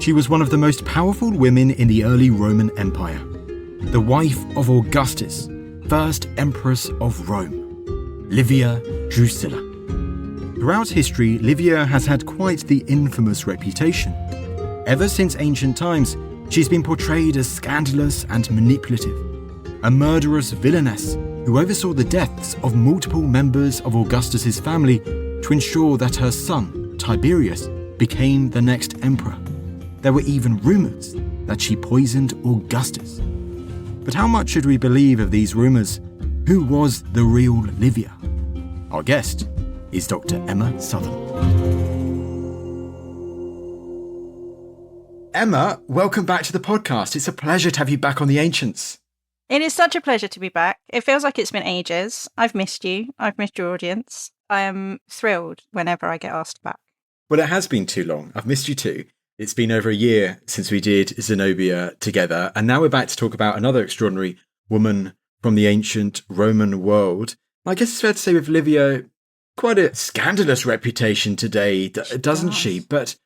She was one of the most powerful women in the early Roman Empire, the wife of Augustus, first Empress of Rome, Livia Drusilla. Throughout history, Livia has had quite the infamous reputation. Ever since ancient times, she's been portrayed as scandalous and manipulative, a murderous villainess who oversaw the deaths of multiple members of Augustus's family to ensure that her son, Tiberius, became the next emperor. There were even rumors that she poisoned Augustus. But how much should we believe of these rumors? Who was the real Livia? Our guest is Dr. Emma Sutherland. Emma, welcome back to the podcast. It's a pleasure to have you back on The Ancients. It is such a pleasure to be back. It feels like it's been ages. I've missed you. I've missed your audience. I am thrilled whenever I get asked back. Well, it has been too long. I've missed you too. It's been over a year since we did Zenobia together, and now we're back to talk about another extraordinary woman from the ancient Roman world. I guess it's fair to say with Livia, quite a scandalous reputation today, doesn't she? But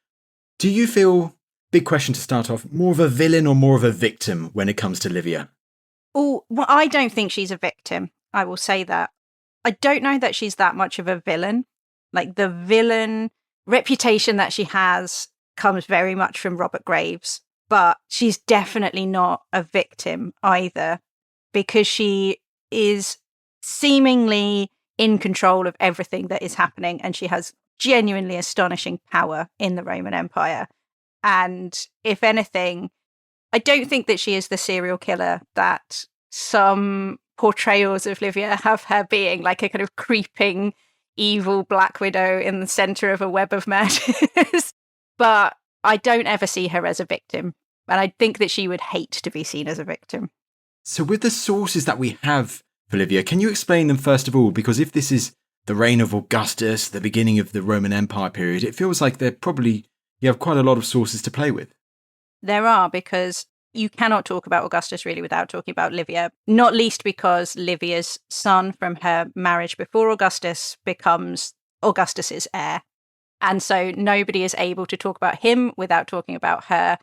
do you feel, big question to start off, more of a villain or more of a victim when it comes to Livia? Oh, well, I don't think she's a victim. I will say that. I don't know that she's that much of a villain. Like, the villain reputation that she has comes very much from Robert Graves, but she's definitely not a victim either, because she is seemingly in control of everything that is happening, and she has genuinely astonishing power in the Roman Empire. And if anything, I don't think that she is the serial killer that some portrayals of Livia have her being, like a kind of creeping evil Black Widow in the center of a web of murders. But I don't ever see her as a victim. And I think that she would hate to be seen as a victim. So with the sources that we have for Livia, can you explain them first of all? Because if this is the reign of Augustus, the beginning of the Roman Empire period, it feels like you have quite a lot of sources to play with. There are, because you cannot talk about Augustus really without talking about Livia, not least because Livia's son from her marriage before Augustus becomes Augustus's heir. And so nobody is able to talk about him without talking about her.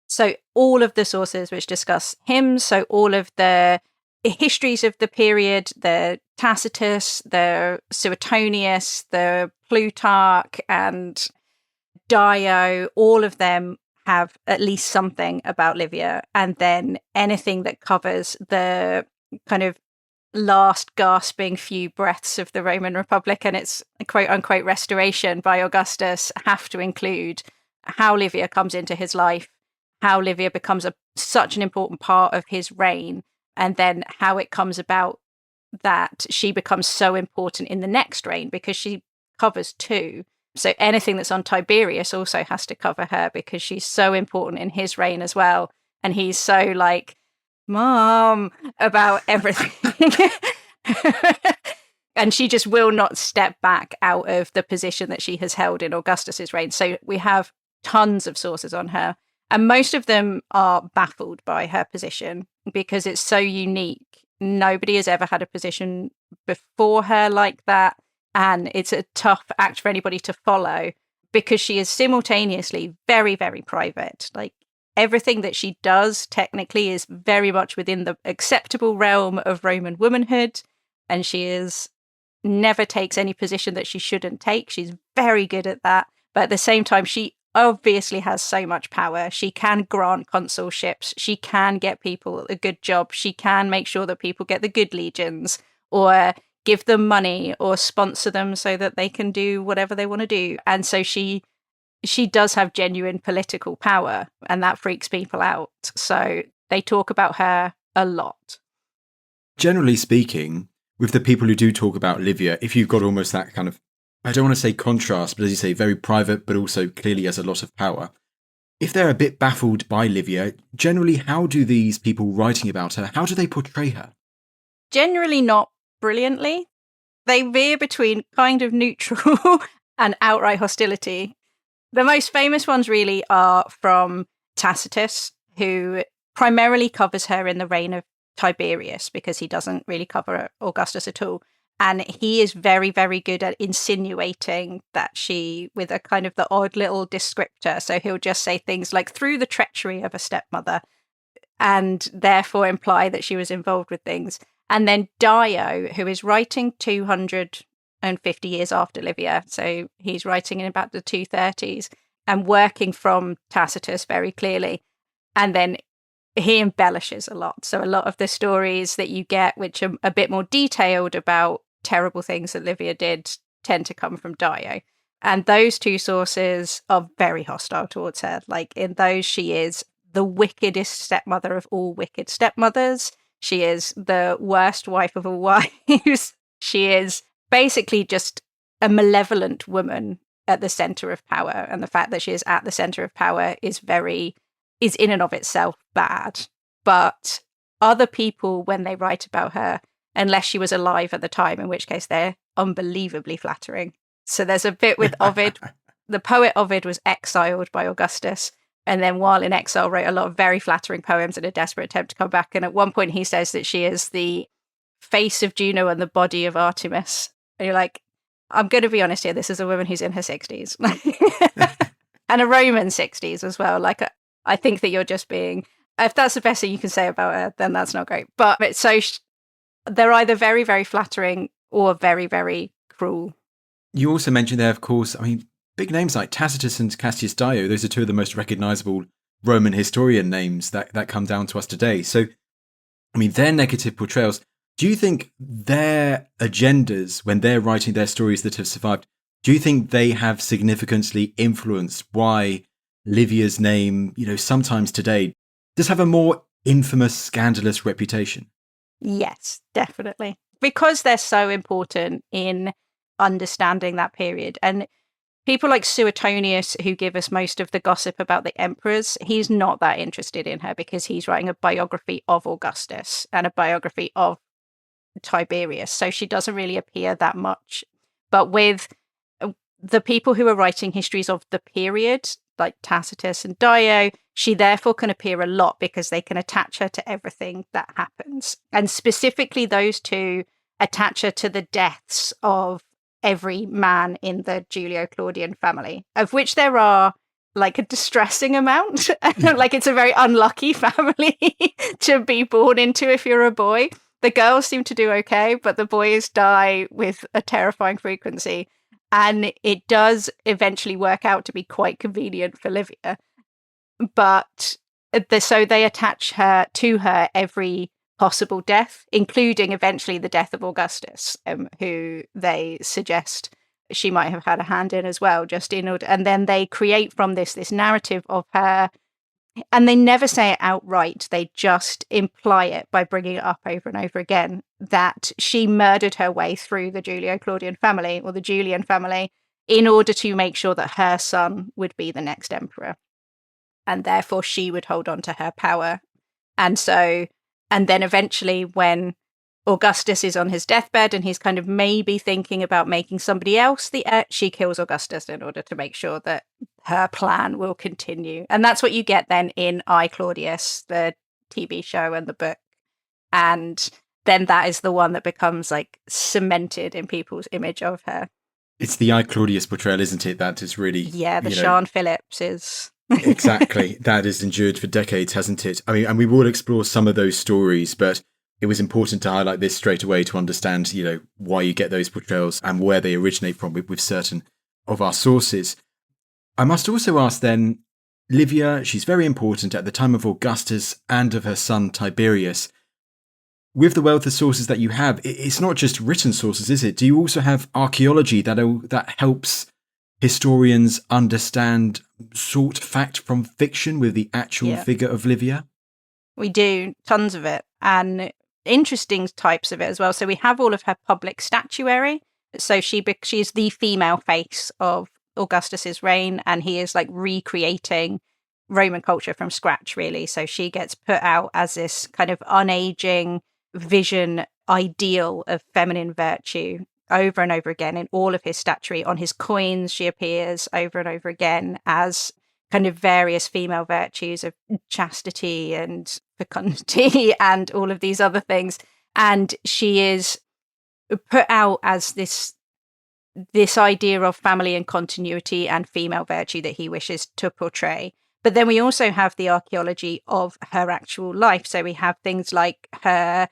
So all of the sources which discuss him, so all of the histories of the period, the Tacitus, the Suetonius, the Plutarch, and Dio, all of them have at least something about Livia. And then anything that covers the kind of last gasping few breaths of the Roman Republic and its quote unquote restoration by Augustus have to include how Livia comes into his life, how Livia becomes such an important part of his reign, and then how it comes about that she becomes so important in the next reign, because she covers two. So anything that's on Tiberius also has to cover her, because she's so important in his reign as well. And he's so like, Mom, about everything. And she just will not step back out of the position that she has held in Augustus's reign. So we have tons of sources on her. And most of them are baffled by her position because it's so unique. Nobody has ever had a position before her like that. And it's a tough act for anybody to follow, because she is simultaneously very, very private. Like, everything that she does technically is very much within the acceptable realm of Roman womanhood. And she never takes any position that she shouldn't take. She's very good at that. But at the same time, she obviously has so much power. She can grant consulships. She can get people a good job. She can make sure that people get the good legions, or give them money, or sponsor them so that they can do whatever they want to do. And so she does have genuine political power, and that freaks people out. So they talk about her a lot. Generally speaking, with the people who do talk about Livia, if you've got almost that kind of, I don't want to say contrast, but as you say, very private, but also clearly has a lot of power. If they're a bit baffled by Livia, generally, how do these people writing about her, how do they portray her? Generally not brilliantly. They veer between kind of neutral and outright hostility. The most famous ones really are from Tacitus, who primarily covers her in the reign of Tiberius, because he doesn't really cover Augustus at all. And he is very, very good at insinuating that she, with a kind of the odd little descriptor. So he'll just say things like, through the treachery of a stepmother, and therefore imply that she was involved with things. And then Dio, who is writing 250 years after Livia, so he's writing in about the 230s and working from Tacitus very clearly. And then he embellishes a lot. So a lot of the stories that you get, which are a bit more detailed about terrible things that Livia did, tend to come from Dio. And those two sources are very hostile towards her. Like, in those, she is the wickedest stepmother of all wicked stepmothers. She is the worst wife of all wives. She is basically just a malevolent woman at the center of power. And the fact that she is at the center of power is in and of itself bad. But other people, when they write about her, unless she was alive at the time, in which case they're unbelievably flattering. So there's a bit with Ovid. The poet Ovid was exiled by Augustus, and then while in exile wrote a lot of very flattering poems in a desperate attempt to come back. And at one point he says that she is the face of Juno and the body of Artemis. And you're like, I'm going to be honest here, this is a woman who's in her 60s. And a Roman 60s as well. Like, I think that you're just being, if that's the best thing you can say about her, then that's not great. But so they're either very, very flattering or very, very cruel. You also mentioned there, of course, I mean, big names like Tacitus and Cassius Dio, those are two of the most recognizable Roman historian names that come down to us today. So, I mean, their negative portrayals, do you think their agendas, when they're writing their stories that have survived, do you think they have significantly influenced why Livia's name, sometimes today, does have a more infamous, scandalous reputation? Yes, definitely. Because they're so important in understanding that period. And people like Suetonius, who give us most of the gossip about the emperors, he's not that interested in her because he's writing a biography of Augustus and a biography of Tiberius. So she doesn't really appear that much. But with the people who are writing histories of the period, like Tacitus and Dio, she therefore can appear a lot because they can attach her to everything that happens. And specifically, those two attach her to the deaths of every man in the Julio-Claudian family, of which there are like a distressing amount. Like, it's a very unlucky family to be born into if you're a boy. The girls seem to do okay, but the boys die with a terrifying frequency. And it does eventually work out to be quite convenient for Livia. But so they attach her to her every possible death, including eventually the death of Augustus, who they suggest she might have had a hand in as well, just in order. And then they create from this narrative of her, and they never say it outright. They just imply it by bringing it up over and over again, that she murdered her way through the Julio-Claudian family, or the Julian family, in order to make sure that her son would be the next emperor. And therefore she would hold on to her power. And then eventually when Augustus is on his deathbed and he's kind of maybe thinking about making somebody else the heir, she kills Augustus in order to make sure that her plan will continue. And that's what you get then in I, Claudius, the TV show and the book. And then that is the one that becomes like cemented in people's image of her. It's the I, Claudius portrayal, isn't it? That is really... Yeah, the Sian Phillips is... Exactly. That has endured for decades, hasn't it? I mean, and we will explore some of those stories, but it was important to highlight this straight away to understand, why you get those portrayals and where they originate from with certain of our sources. I must also ask then, Livia, she's very important at the time of Augustus and of her son Tiberius. With the wealth of sources that you have, it's not just written sources, is it? Do you also have archaeology that helps historians understand sort fact from fiction with the actual figure of Livia? We do, tons of it, and interesting types of it as well. So we have all of her public statuary. So she's the female face of Augustus's reign, and he is like recreating Roman culture from scratch, really. So she gets put out as this kind of unaging vision ideal of feminine virtue over and over again in all of his statuary. On his coins, she appears over and over again as kind of various female virtues of chastity and fecundity and all of these other things. And she is put out as this idea of family and continuity and female virtue that he wishes to portray. But then we also have the archaeology of her actual life. So we have things like her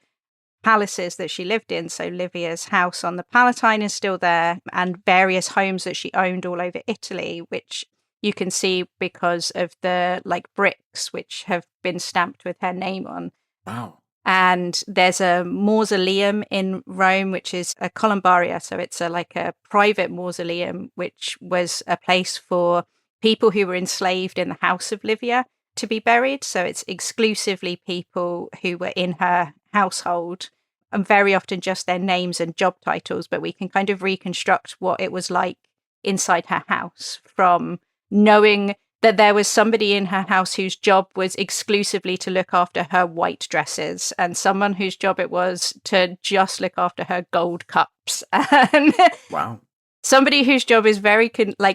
palaces that she lived in. So Livia's house on the Palatine is still there, and various homes that she owned all over Italy, which you can see because of the bricks which have been stamped with her name on. Wow. And there's a mausoleum in Rome, which is a columbaria. So it's a private mausoleum, which was a place for people who were enslaved in the house of Livia to be buried. So it's exclusively people who were in her household, and very often just their names and job titles. But we can kind of reconstruct what it was like inside her house from knowing that there was somebody in her house whose job was exclusively to look after her white dresses, and someone whose job it was to just look after her gold cups. And Wow. somebody whose job is very,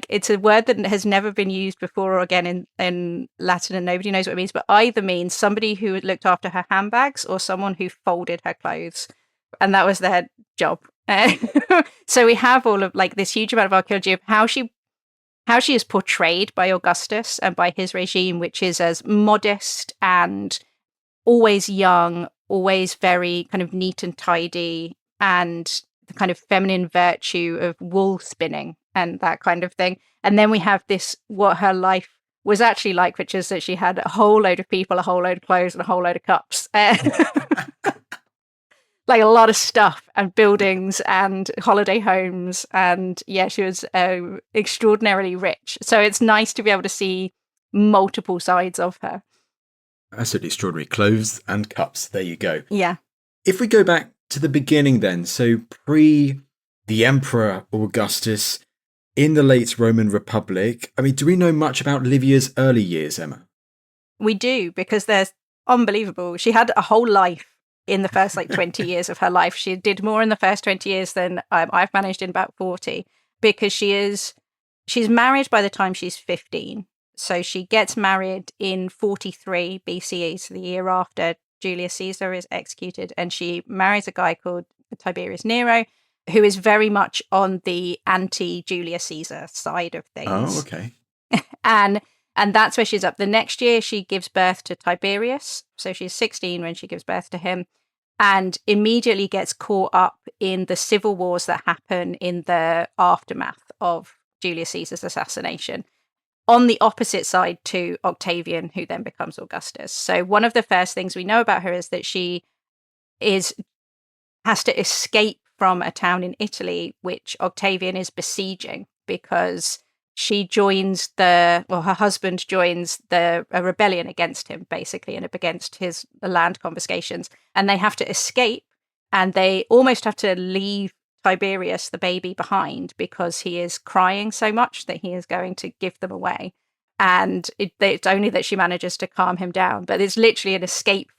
it's a word that has never been used before or again in Latin, and nobody knows what it means, but either means somebody who looked after her handbags or someone who folded her clothes. And that was their job. So we have all of this huge amount of archaeology of how she is portrayed by Augustus and by his regime, which is as modest and always young, always very kind of neat and tidy, and the kind of feminine virtue of wool spinning and that kind of thing. And then we have what her life was actually like, which is that she had a whole load of people, a whole load of clothes, and a whole load of cups. A lot of stuff and buildings and holiday homes. And yeah, she was extraordinarily rich. So it's nice to be able to see multiple sides of her. Absolutely extraordinary. Clothes and cups. There you go. Yeah. If we go back to the beginning then, so pre the Emperor Augustus in the late Roman Republic, I mean, do we know much about Livia's early years, Emma? We do, because they're unbelievable. She had a whole life in the first 20 years of her life. She did more in the first 20 years than I've managed in about 40, because she's married by the time she's 15. So she gets married in 43 BCE, so the year after Julius Caesar is executed, and she marries a guy called Tiberius Nero, who is very much on the anti-Julius Caesar side of things. Oh, okay. And that's where she's up. The next year, she gives birth to Tiberius. So she's 16 when she gives birth to him, and immediately gets caught up in the civil wars that happen in the aftermath of Julius Caesar's assassination, on the opposite side to Octavian, who then becomes Augustus. So one of the first things we know about her is that she has to escape from a town in Italy, which Octavian is besieging, because her husband joins a rebellion against him, basically, and against his land confiscations. And they have to escape, and they almost have to leave Tiberius, the baby, behind, because he is crying so much that he is going to give them away. And it's only that she manages to calm him down. But it's literally an escape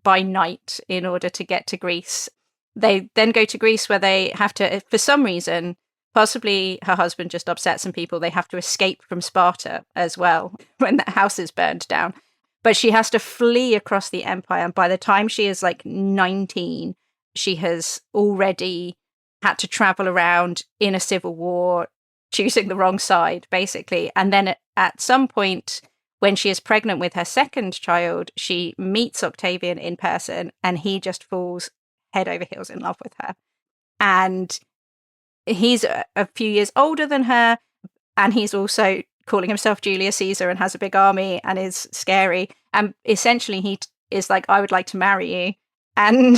by night in order to get to Greece. They then go to Greece, where they have to, for some reason, possibly her husband just upset some people, they have to escape from Sparta as well when that house is burned down. But she has to flee across the empire. And by the time she is 19, she has already had to travel around in a civil war, choosing the wrong side, basically. And then at some point, when she is pregnant with her second child, she meets Octavian in person, and he just falls head over heels in love with her. And he's a few years older than her, and he's also calling himself Julius Caesar and has a big army and is scary. And essentially he is like, I would like to marry you. And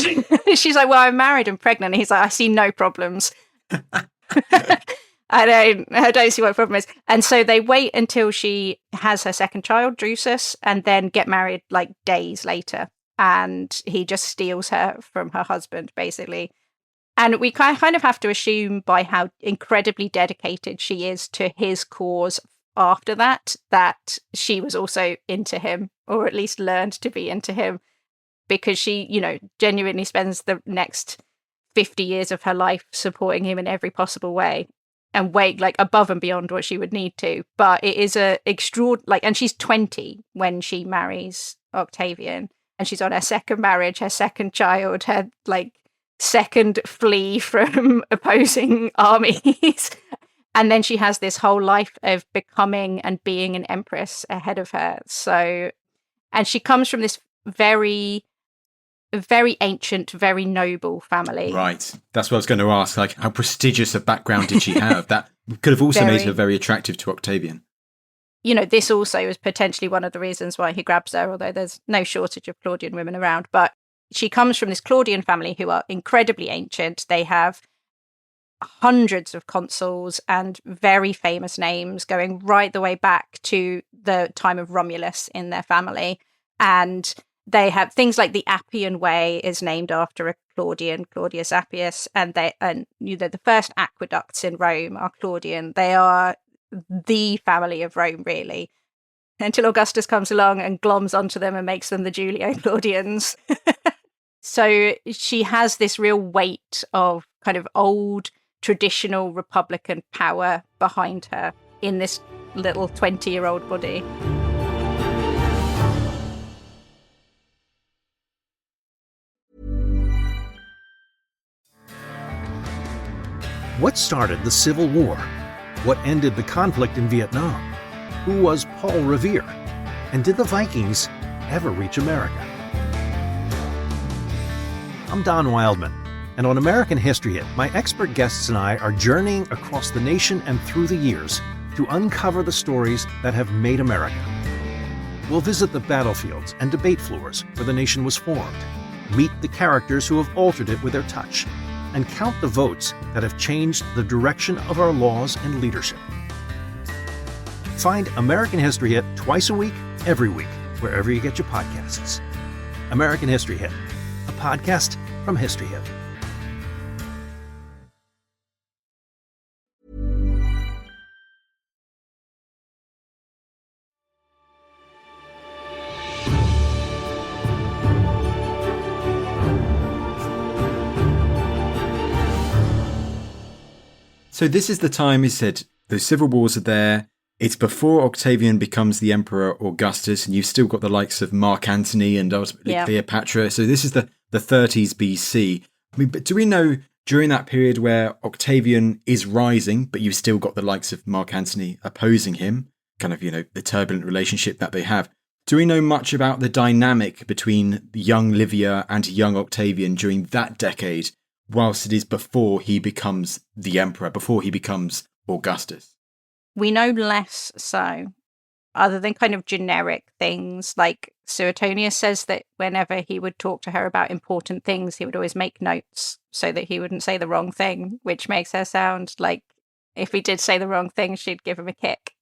she's like, well, I'm married and pregnant. And he's like, I see no problems. I don't see what the problem is. And so they wait until she has her second child, Drusus, and then get married days later. And he just steals her from her husband, basically. And we kind of have to assume, by how incredibly dedicated she is to his cause after that she was also into him, or at least learned to be into him, because she, genuinely spends the next 50 years of her life supporting him in every possible way, and above and beyond what she would need to. But it is and she's 20 when she marries Octavian, and she's on her second marriage, her second child, her second flee from opposing armies. And then she has this whole life of becoming and being an empress ahead of her. So, and she comes from this very ancient, very noble family. Right. That's what I was going to ask. Like, how prestigious a background did she have? That could have also made her very attractive to Octavian. This also is potentially one of the reasons why he grabs her, although there's no shortage of Claudian women around. But she comes from this Claudian family who are incredibly ancient. They have hundreds of consuls and very famous names going right the way back to the time of Romulus in their family. And they have things like the Appian Way is named after a Claudian, Claudius Appius, and the first aqueducts in Rome are Claudian. They are the family of Rome, really, until Augustus comes along and gloms onto them and makes them the Julio-Claudians. So she has this real weight of kind of old, traditional Republican power behind her in this little 20-year-old body. What started the Civil War? What ended the conflict in Vietnam? Who was Paul Revere? And did the Vikings ever reach America? I'm Don Wildman, and on American History Hit, my expert guests and I are journeying across the nation and through the years to uncover the stories that have made America. We'll visit the battlefields and debate floors where the nation was formed, meet the characters who have altered it with their touch, and count the votes that have changed the direction of our laws and leadership. Find American History Hit twice a week, every week, wherever you get your podcasts. American History Hit, a podcast from History Hit. So this is the time, he said, the civil wars are there. It's before Octavian becomes the Emperor Augustus, and you've still got the likes of Mark Antony and ultimately Cleopatra. So this is the 30s BC. I mean, but do we know during that period where Octavian is rising, but you've still got the likes of Mark Antony opposing him, kind of, the turbulent relationship that they have. Do we know much about the dynamic between young Livia and young Octavian during that decade, whilst it is before he becomes the emperor, before he becomes Augustus? We know less so, other than kind of generic things. Like Suetonius says that whenever he would talk to her about important things, he would always make notes so that he wouldn't say the wrong thing, which makes her sound like if he did say the wrong thing, she'd give him a kick.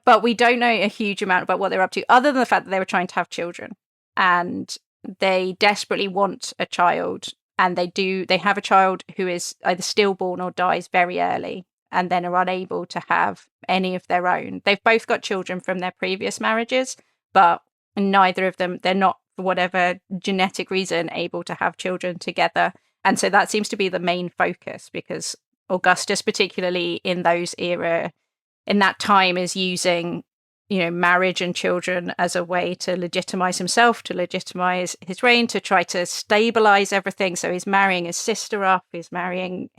But we don't know a huge amount about what they're up to, other than the fact that they were trying to have children. And they desperately want a child. And they have a child who is either stillborn or dies very early, and then are unable to have any of their own. They've both got children from their previous marriages, but neither of them, they're not, for whatever genetic reason, able to have children together. And so that seems to be the main focus, because Augustus, particularly in that time, is using marriage and children as a way to legitimize himself, to legitimize his reign, to try to stabilize everything. So he's marrying his sister off, he's marrying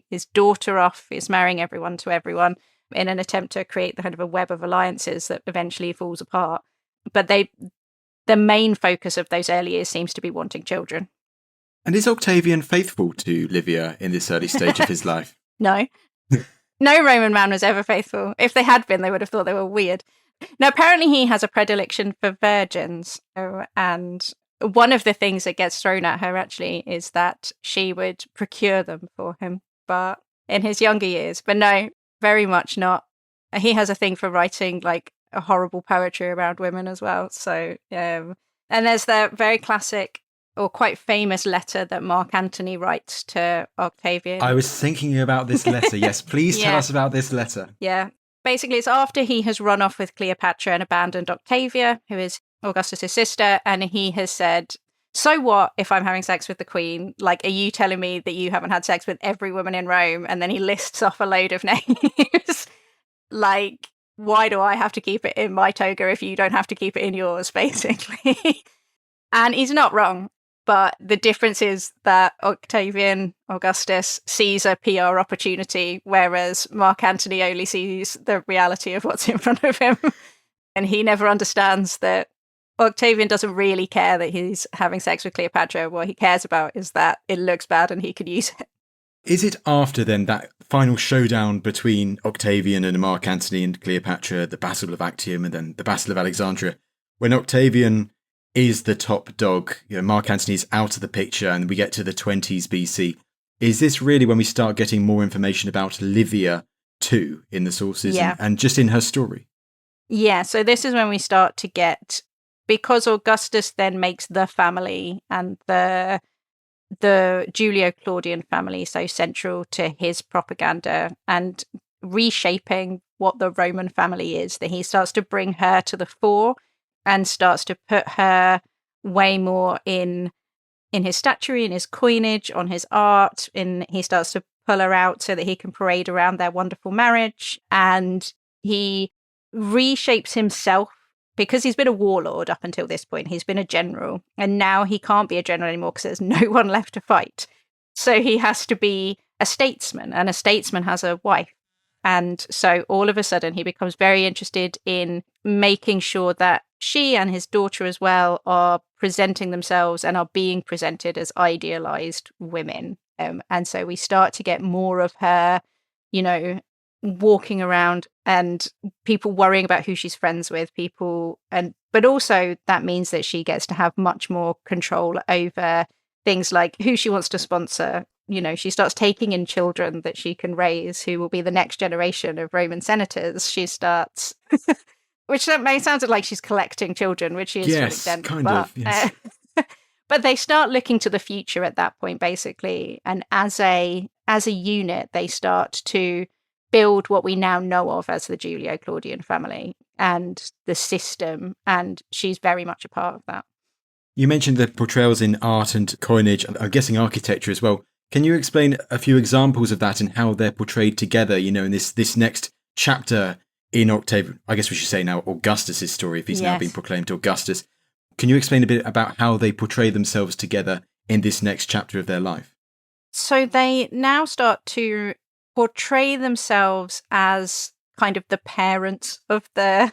his daughter off, he's marrying everyone to everyone in an attempt to create the kind of a web of alliances that eventually falls apart. But the main focus of those early years seems to be wanting children. And is Octavian faithful to Livia in this early stage of his life? No. No Roman man was ever faithful. If they had been, they would have thought they were weird. Now, apparently he has a predilection for virgins, and one of the things that gets thrown at her, actually, is that she would procure them for him, but in his younger years. But no, very much not. He has a thing for writing, like, a horrible poetry around women as well. So, and there's the very classic or quite famous letter that Mark Antony writes to Octavian. I was thinking about this letter. Yes, please tell us about this letter. Yeah. Basically, it's after he has run off with Cleopatra and abandoned Octavia, who is Augustus's sister, and he has said, so what if I'm having sex with the queen? Like, are you telling me that you haven't had sex with every woman in Rome? And then he lists off a load of names. Like, why do I have to keep it in my toga if you don't have to keep it in yours, basically? And he's not wrong. But the difference is that Augustus sees a PR opportunity, whereas Mark Antony only sees the reality of what's in front of him. And he never understands that Octavian doesn't really care that he's having sex with Cleopatra. What he cares about is that it looks bad and he could use it. Is it after then that final showdown between Octavian and Mark Antony and Cleopatra, the Battle of Actium and then the Battle of Alexandria, when Octavian is the top dog, Mark Antony's out of the picture and we get to the 20s BC? Is this really when we start getting more information about Livia too in the sources and just in her story? Yeah, so this is when we start to get, because Augustus then makes the family and the Julio-Claudian family so central to his propaganda and reshaping what the Roman family is, that he starts to bring her to the fore and starts to put her way more in his statuary, in his coinage, on his art, he starts to pull her out so that he can parade around their wonderful marriage. And he reshapes himself because he's been a warlord up until this point. He's been a general, and now he can't be a general anymore because there's no one left to fight. So he has to be a statesman, and a statesman has a wife. And so all of a sudden he becomes very interested in making sure that she and his daughter as well are presenting themselves and are being presented as idealized women. And so we start to get more of her, walking around and people worrying about who she's friends with, but also that means that she gets to have much more control over things like who she wants to sponsor. She starts taking in children that she can raise who will be the next generation of Roman senators. She starts, which that may sound like she's collecting children, which she is to an extent. Kind of, yes. But they start looking to the future at that point, basically. And as a unit, they start to build what we now know of as the Julio-Claudian family and the system. And she's very much a part of that. You mentioned the portrayals in art and coinage, I'm guessing architecture as well. Can you explain a few examples of that and how they're portrayed together, in this next chapter in Octavian, I guess we should say now Augustus's story, if he's now being proclaimed Augustus. Can you explain a bit about how they portray themselves together in this next chapter of their life? So they now start to portray themselves as kind of the parents of the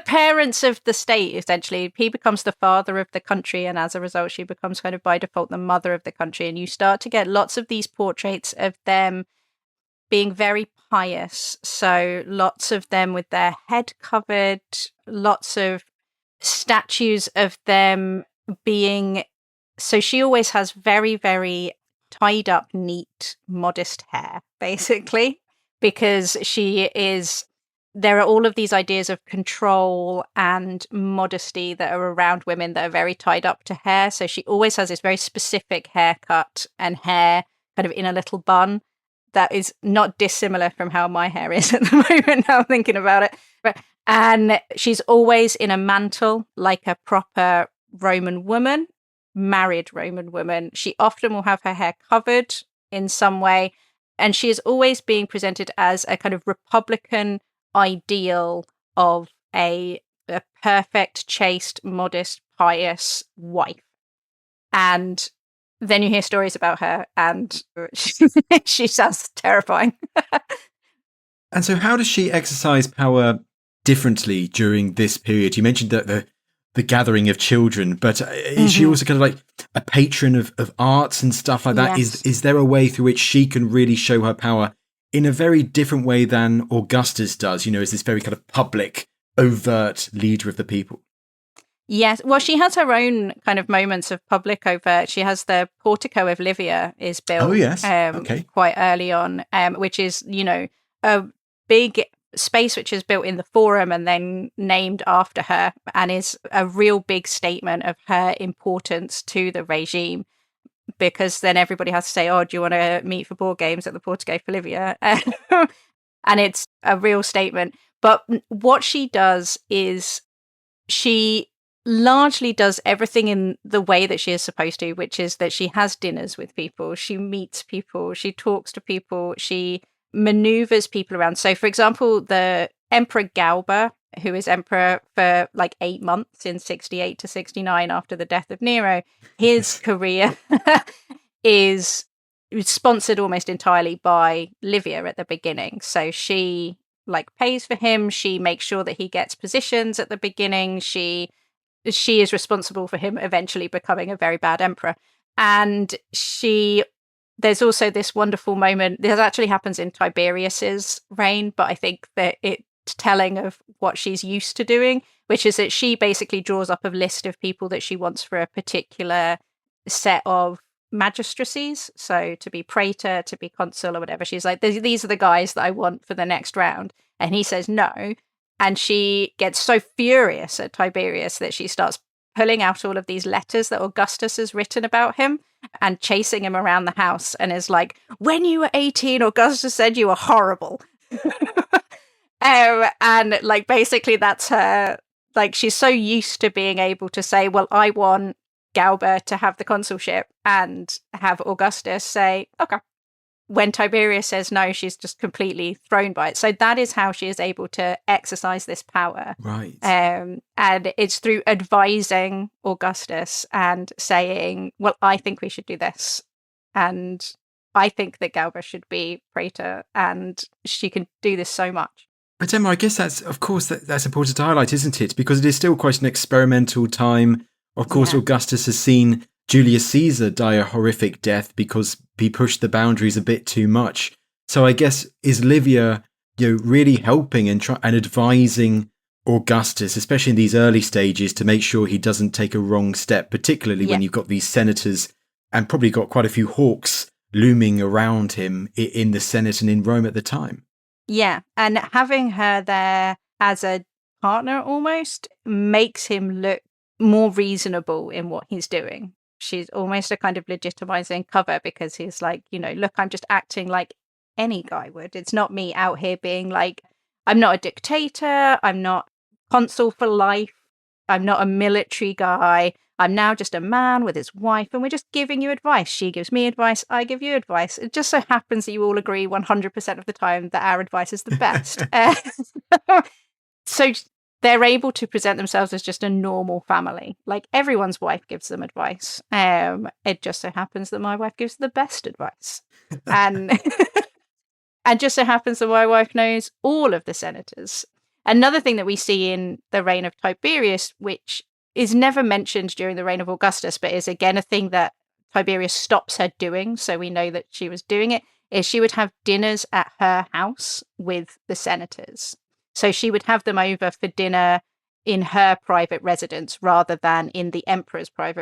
parents of the state, essentially. He becomes the father of the country, and as a result she becomes kind of by default the mother of the country. And you start to get lots of these portraits of them being very pious, so lots of them with their head covered, lots of statues of them being, so she always has very, very tied up, neat, modest hair, basically, because there are all of these ideas of control and modesty that are around women that are very tied up to hair. So she always has this very specific haircut and hair kind of in a little bun that is not dissimilar from how my hair is at the moment, now I'm thinking about it. And she's always in a mantle like a proper Roman woman, married Roman woman. She often will have her hair covered in some way. And she is always being presented as a kind of Republican ideal of a perfect, chaste, modest, pious wife. And then you hear stories about her and she sounds terrifying. And so how does she exercise power differently during this period? You mentioned that the gathering of children, but is she also kind of like a patron of arts and stuff like that? Yes. Is there a way through which she can really show her power in a very different way than Augustus does? Is this very kind of public, overt leader of the people? Yes. Well, she has her own kind of moments of public overt. She has the portico of Livia is built quite early on, which is, a big space which is built in the Forum and then named after her, and is a real big statement of her importance to the regime, because then everybody has to say, oh, do you want to meet for board games at the Portico for Livia? And it's a real statement. But what she does is she largely does everything in the way that she is supposed to, which is that she has dinners with people, she meets people, she talks to people, she maneuvers people around. So, for example, the Emperor Galba, who is emperor for like 8 months in 68 to 69 after the death of Nero, his career is sponsored almost entirely by Livia at the beginning. So she like pays for him. She makes sure that he gets positions at the beginning. She is responsible for him eventually becoming a very bad emperor. And there's also this wonderful moment. This actually happens in Tiberius's reign, but I think that it's telling of what she's used to doing, which is that she basically draws up a list of people that she wants for a particular set of magistracies. So to be praetor, to be consul or whatever. She's like, these are the guys that I want for the next round. And he says no. And she gets so furious at Tiberius that she starts pulling out all of these letters that Augustus has written about him and chasing him around the house, and is like, when you were 18, Augustus said you were horrible. And like basically that's her, like she's so used to being able to say, well, I want Galba to have the consulship, and have Augustus say, okay. When Tiberius says no, she's just completely thrown by it. So that is how she is able to exercise this power. Right. And it's through advising Augustus and saying, well, I think we should do this. And I think that Galba should be praetor, and she can do this so much. But Emma, I guess that's important to highlight, isn't it? Because it is still quite an experimental time. Of course, yeah. Augustus has seen Julius Caesar die a horrific death because he pushed the boundaries a bit too much. So I guess, is Livia, really helping and advising Augustus, especially in these early stages, to make sure he doesn't take a wrong step, particularly when you've got these senators and probably got quite a few hawks looming around him in the Senate and in Rome at the time. Yeah, and having her there as a partner almost makes him look more reasonable in what he's doing. She's almost a kind of legitimizing cover, because he's like, look, I'm just acting like any guy would. It's not me out here being like, I'm not a dictator, I'm not consul for life, I'm not a military guy, I'm now just a man with his wife, and we're just giving you advice. She gives me advice, I give you advice. It just so happens that you all agree 100% of the time that our advice is the best. So they're able to present themselves as just a normal family. Like everyone's wife gives them advice. It just so happens that my wife gives the best advice. And and just so happens that my wife knows all of the senators. Another thing that we see in the reign of Tiberius, which is never mentioned during the reign of Augustus, but is again a thing that Tiberius stops her doing, so we know that she was doing it, is she would have dinners at her house with the senators. So she would have them over for dinner in her private residence rather than in the emperor's kind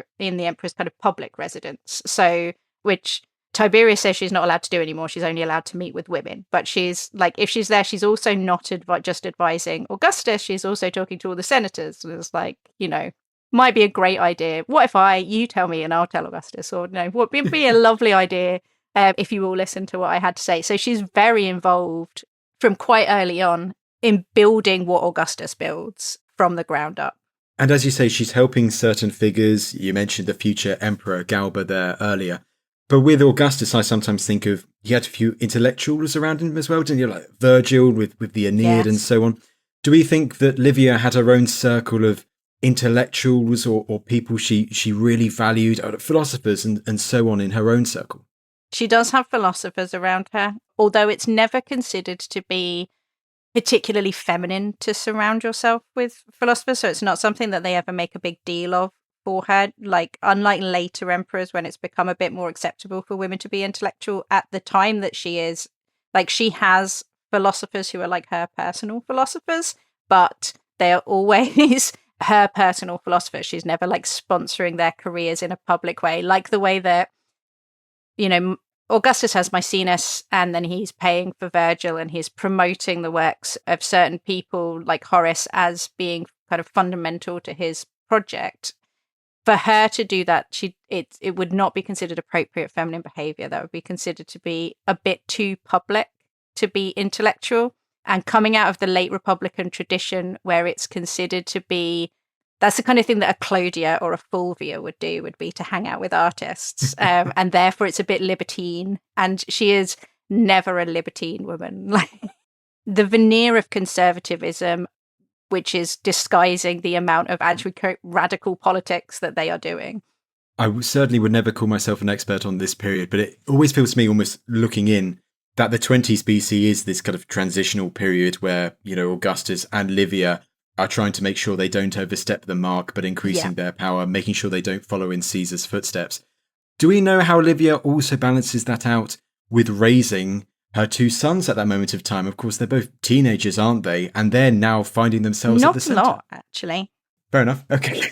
of public residence. So, which Tiberius says she's not allowed to do anymore. She's only allowed to meet with women. But she's like, if she's there, she's also not just advising Augustus. She's also talking to all the senators. And it's like, might be a great idea. What if you tell me and I'll tell Augustus? Or would be a lovely idea if you all listen to what I had to say. So she's very involved from quite early on in building what Augustus builds from the ground up. And as you say, she's helping certain figures. You mentioned the future emperor Galba there earlier. But with Augustus, I sometimes think of, he had a few intellectuals around him as well, didn't you? Like Virgil with the Aeneid and so on. Do we think that Livia had her own circle of intellectuals or people she really valued, philosophers and so on in her own circle? She does have philosophers around her, although it's never considered to be particularly feminine to surround yourself with philosophers. So it's not something that they ever make a big deal of for her. Like, unlike later emperors, when it's become a bit more acceptable for women to be intellectual, at the time that she is, like, she has philosophers who are like her personal philosophers, but they are always her personal philosophers. She's never like sponsoring their careers in a public way, like the way that, Augustus has Maecenas, and then he's paying for Virgil, and he's promoting the works of certain people like Horace as being kind of fundamental to his project. For her to do that, it would not be considered appropriate feminine behavior. That would be considered to be a bit too public to be intellectual. And coming out of the late Republican tradition, where it's considered to be, that's the kind of thing that a Clodia or a Fulvia would do, would be to hang out with artists. And therefore it's a bit libertine. And she is never a libertine woman. Like, the veneer of conservatism which is disguising the amount of actually radical politics that they are doing. I certainly would never call myself an expert on this period, but it always feels to me, almost looking in, that the 20s BC is this kind of transitional period where, Augustus and Livia are trying to make sure they don't overstep the mark, but increasing their power, making sure they don't follow in Caesar's footsteps. Do we know how Livia also balances that out with raising her two sons at that moment of time? Of course, they're both teenagers, aren't they? And they're now finding themselves at the centre. Not a lot, actually. Fair enough. Okay.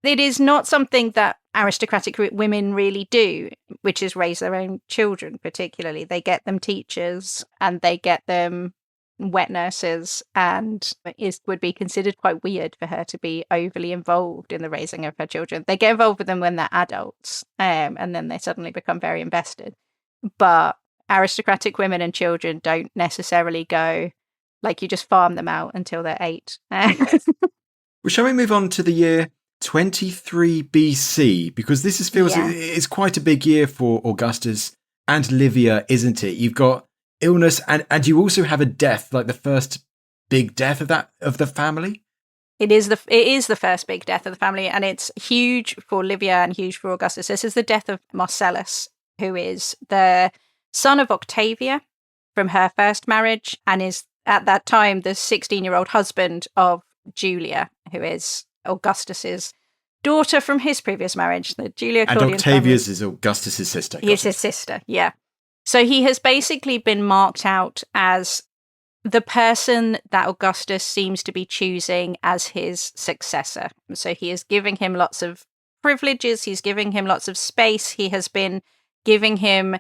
It is not something that aristocratic women really do, which is raise their own children, particularly. They get them teachers and they get them wet nurses, and it would be considered quite weird for her to be overly involved in the raising of her children. They get involved with them when they're adults, and then they suddenly become very invested. But aristocratic women and children don't necessarily go, like, you just farm them out until they're 8. Well, shall we move on to the year 23 BC? Because this feels it's quite a big year for Augustus and Livia, isn't it? You've got illness and you also have a death, like the first big death of the family. It is the first big death of the family, and it's huge for Livia and huge for Augustus. This is the death of Marcellus, who is the son of Octavia from her first marriage, and is at that time the 16-year-old husband of Julia, who is Augustus's daughter from his previous marriage, the Julia Claudian. And Octavia's is Augustus's sister. He's his sister, yeah. So he has basically been marked out as the person that Augustus seems to be choosing as his successor. So he is giving him lots of privileges. He's giving him lots of space. He has been giving him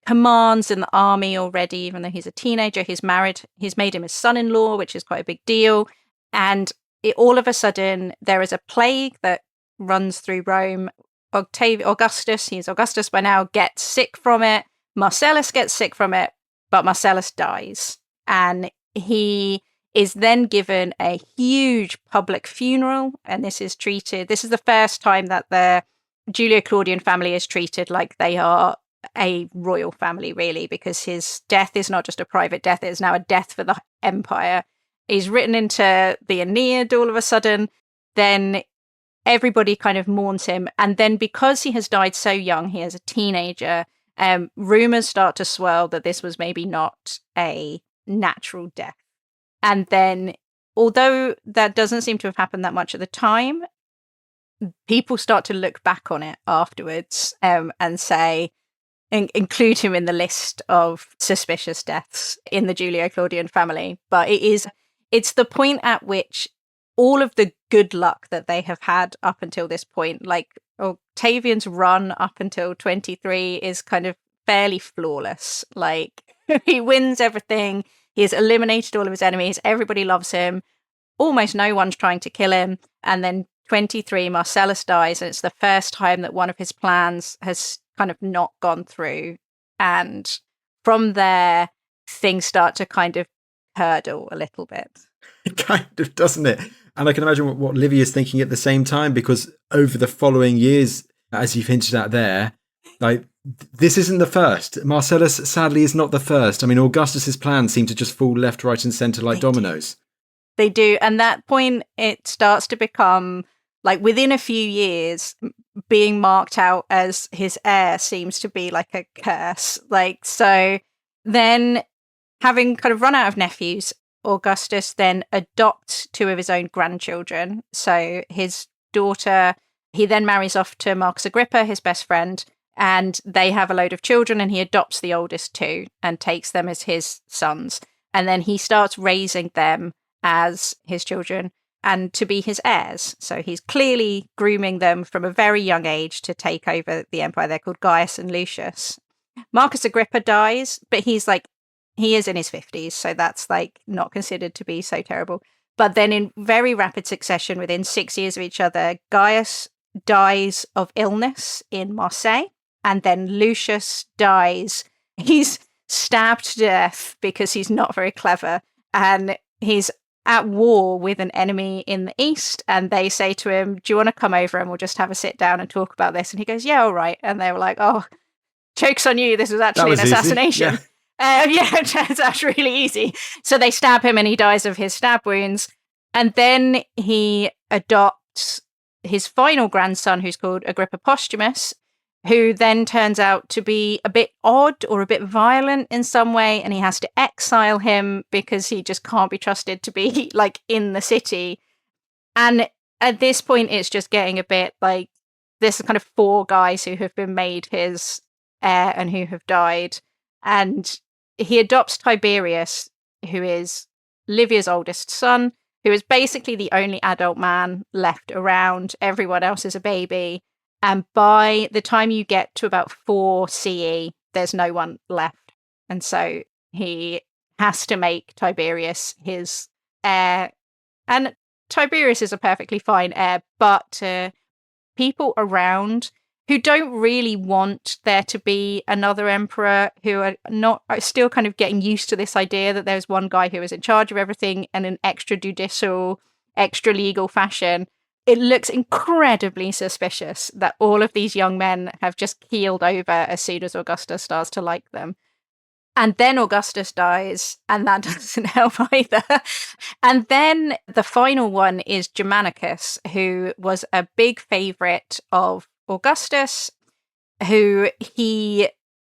commands in the army already, even though he's a teenager. He's married. He's made him his son-in-law, which is quite a big deal. And all of a sudden, there is a plague that runs through Rome. Augustus, he's Augustus by now, gets sick from it. Marcellus gets sick from it, but Marcellus dies. And he is then given a huge public funeral. And this is the first time that the Julia Claudian family is treated like they are a royal family, really, because his death is not just a private death, it is now a death for the empire. He's written into the Aeneid all of a sudden. Then everybody kind of mourns him. And then because he has died so young, he is a teenager, rumors start to swirl that this was maybe not a natural death. And then, although that doesn't seem to have happened that much at the time, people start to look back on it afterwards and say, include him in the list of suspicious deaths in the Julio-Claudian family. But it's the point at which all of the good luck that they have had up until this point, like Octavian's run up until 23 is kind of fairly flawless. Like, he wins everything. He has eliminated all of his enemies. Everybody loves him. Almost no one's trying to kill him. And then 23, Marcellus dies, and it's the first time that one of his plans has kind of not gone through. And from there, things start to kind of curdle a little bit. It kind of, doesn't it? And I can imagine what Livia's thinking at the same time, because over the following years, as you've hinted at there, like, this isn't the first. Marcellus, sadly, is not the first. I mean, Augustus's plans seem to just fall left, right, and centre like dominoes. They do. And that point, it starts to become, like, within a few years, being marked out as his heir seems to be like a curse. Like, so then, having kind of run out of nephews, Augustus then adopts 2 of his own grandchildren. So his daughter, he then marries off to Marcus Agrippa, his best friend, and they have a load of children, and he adopts the oldest 2 and takes them as his sons. And then he starts raising them as his children and to be his heirs. So he's clearly grooming them from a very young age to take over the empire. They're called Gaius and Lucius. Marcus Agrippa dies, but he is in his 50s, so that's like not considered to be so terrible. But then in very rapid succession, within 6 years of each other, Gaius dies of illness in Marseille, and then Lucius dies. He's stabbed to death because he's not very clever, and he's at war with an enemy in the east, and they say to him, do you want to come over and we'll just have a sit down and talk about this? And he goes, yeah, all right. And they were like, oh, joke's on you, this was actually an assassination. Yeah, it turns out really easy. So they stab him and he dies of his stab wounds. And then he adopts his final grandson, who's called Agrippa Posthumus, who then turns out to be a bit odd or a bit violent in some way. And he has to exile him because he just can't be trusted to be like in the city. And at this point, it's just getting a bit like there's kind of 4 guys who have been made his heir and who have died. And he adopts Tiberius, who is Livia's oldest son, who is basically the only adult man left around. Everyone else is a baby. And by the time you get to about 4 CE, there's no one left. And so he has to make Tiberius his heir. And Tiberius is a perfectly fine heir, but people around who don't really want there to be another emperor, who are still kind of getting used to this idea that there's one guy who is in charge of everything in an extrajudicial, extra-legal fashion. It looks incredibly suspicious that all of these young men have just keeled over as soon as Augustus starts to like them. And then Augustus dies, and that doesn't help either. And then the final one is Germanicus, who was a big favourite of Augustus, who he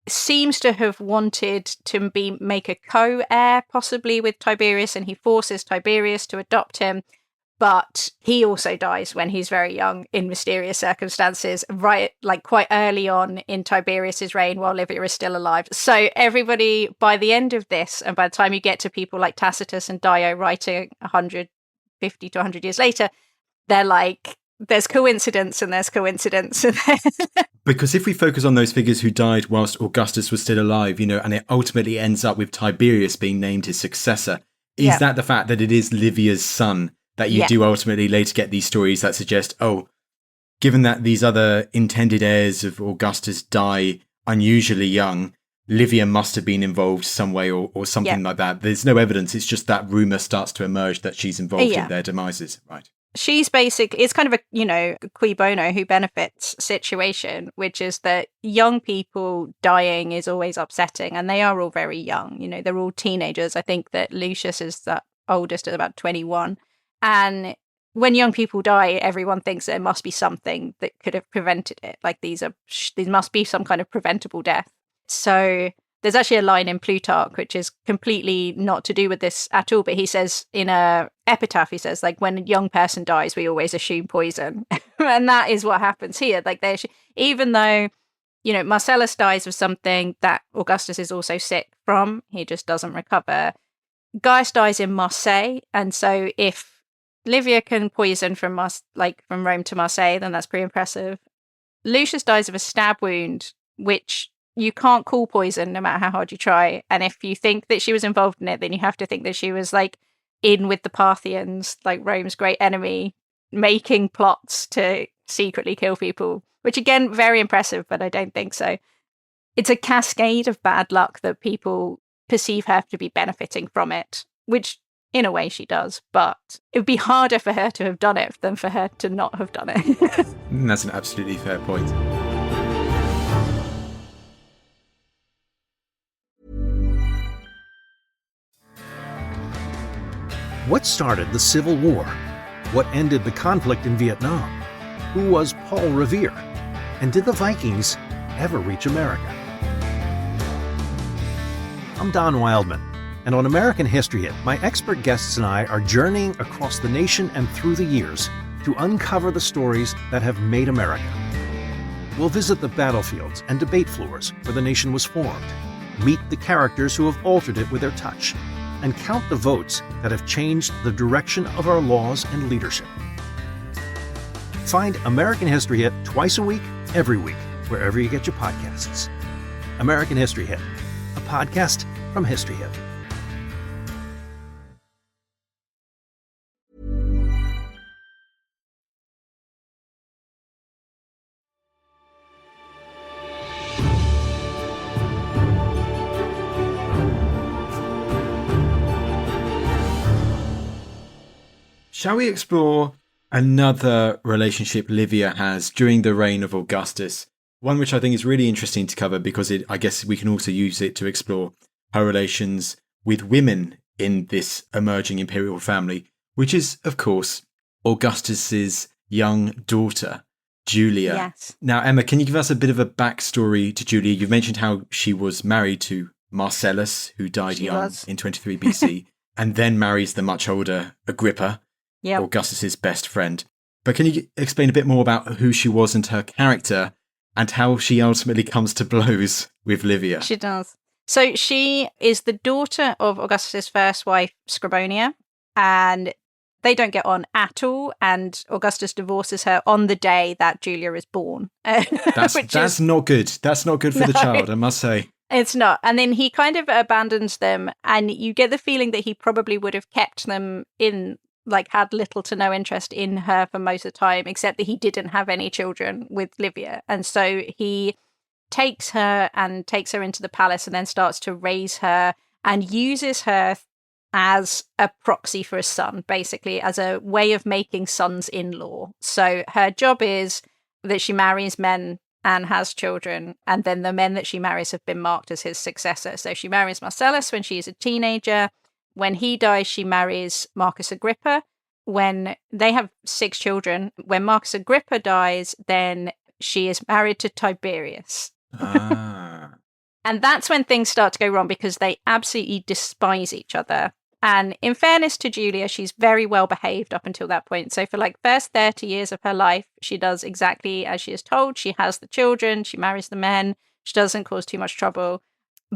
seems to have wanted to make a co-heir, possibly with Tiberius, and he forces Tiberius to adopt him. But he also dies when he's very young in mysterious circumstances, right, like quite early on in Tiberius's reign while Livia is still alive. So everybody, by the end of this, and by the time you get to people like Tacitus and Dio writing 150 to 100 years later, they're like, there's coincidence and there's coincidence. Because if we focus on those figures who died whilst Augustus was still alive, and it ultimately ends up with Tiberius being named his successor, is that the fact that it is Livia's son that you do ultimately later get these stories that suggest, given that these other intended heirs of Augustus die unusually young, Livia must have been involved some way or something like that. There's no evidence. It's just that rumour starts to emerge that she's involved in their demises. Right. She's it's kind of a, cui bono, who benefits situation, which is that young people dying is always upsetting, and they are all very young. They're all teenagers. I think that Lucius is the oldest at about 21. And when young people die, everyone thinks there must be something that could have prevented it. Like these must be some kind of preventable death. So there's actually a line in Plutarch, which is completely not to do with this at all. But he says in a epitaph, he says, like, when a young person dies, we always assume poison. And that is what happens here. Like even though, Marcellus dies of something that Augustus is also sick from, he just doesn't recover. Gaius dies in Marseille. And so if Livia can poison from Rome to Marseille, then that's pretty impressive. Lucius dies of a stab wound, which you can't call poison no matter how hard you try. And if you think that she was involved in it, then you have to think that she was in with the Parthians, like Rome's great enemy, making plots to secretly kill people, which again, very impressive, but I don't think so. It's a cascade of bad luck that people perceive her to be benefiting from it, which in a way she does, but it would be harder for her to have done it than for her to not have done it. That's an absolutely fair point. What started the Civil War? What ended the conflict in Vietnam? Who was Paul Revere? And did the Vikings ever reach America? I'm Don Wildman, and on American History Hit, my expert guests and I are journeying across the nation and through the years to uncover the stories that have made America. We'll visit the battlefields and debate floors where the nation was formed, meet the characters who have altered it with their touch, and count the votes that have changed the direction of our laws and leadership. Find American History Hit twice a week, every week, wherever you get your podcasts. American History Hit, a podcast from History Hit. Shall we explore another relationship Livia has during the reign of Augustus? One which I think is really interesting to cover because I guess we can also use it to explore her relations with women in this emerging imperial family, which is, of course, Augustus's young daughter, Julia. Yes. Now, Emma, can you give us a bit of a backstory to Julia? You've mentioned how she was married to Marcellus, who died young in 23 BC, and then marries the much older Agrippa, Augustus's best friend. But can you explain a bit more about who she was and her character, and how she ultimately comes to blows with Livia? She does. So she is the daughter of Augustus's first wife, Scribonia, and they don't get on at all, and Augustus divorces her on the day that Julia is born. That's not good. That's not good for the child, I must say. It's not. And then he kind of abandons them, and you get the feeling that he probably would have kept them in, like, had little to no interest in her for most of the time, except that he didn't have any children with Livia. And so he takes her into the palace and then starts to raise her and uses her as a proxy for a son, basically, as a way of making sons-in-law. So her job is that she marries men and has children, and then the men that she marries have been marked as his successor. So she marries Marcellus when she's a teenager. When he dies, she marries Marcus Agrippa. When they have 6 children, when Marcus Agrippa dies, then she is married to Tiberius. And that's when things start to go wrong, because they absolutely despise each other. And in fairness to Julia, she's very well behaved up until that point. So for like first 30 years of her life, she does exactly as she is told. She has the children, she marries the men, she doesn't cause too much trouble.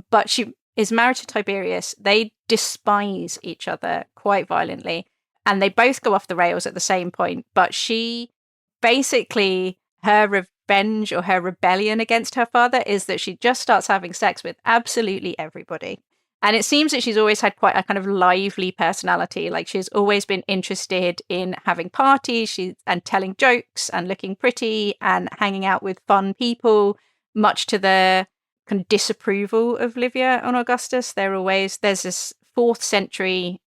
But she is married to Tiberius. They despise each other quite violently, and they both go off the rails at the same point. But she basically, her revenge or her rebellion against her father is that she just starts having sex with absolutely everybody. And it seems that she's always had quite a kind of lively personality. Like, she's always been interested in having parties and telling jokes and looking pretty and hanging out with fun people, much to the kind of disapproval of Livia and Augustus. There's this 4th century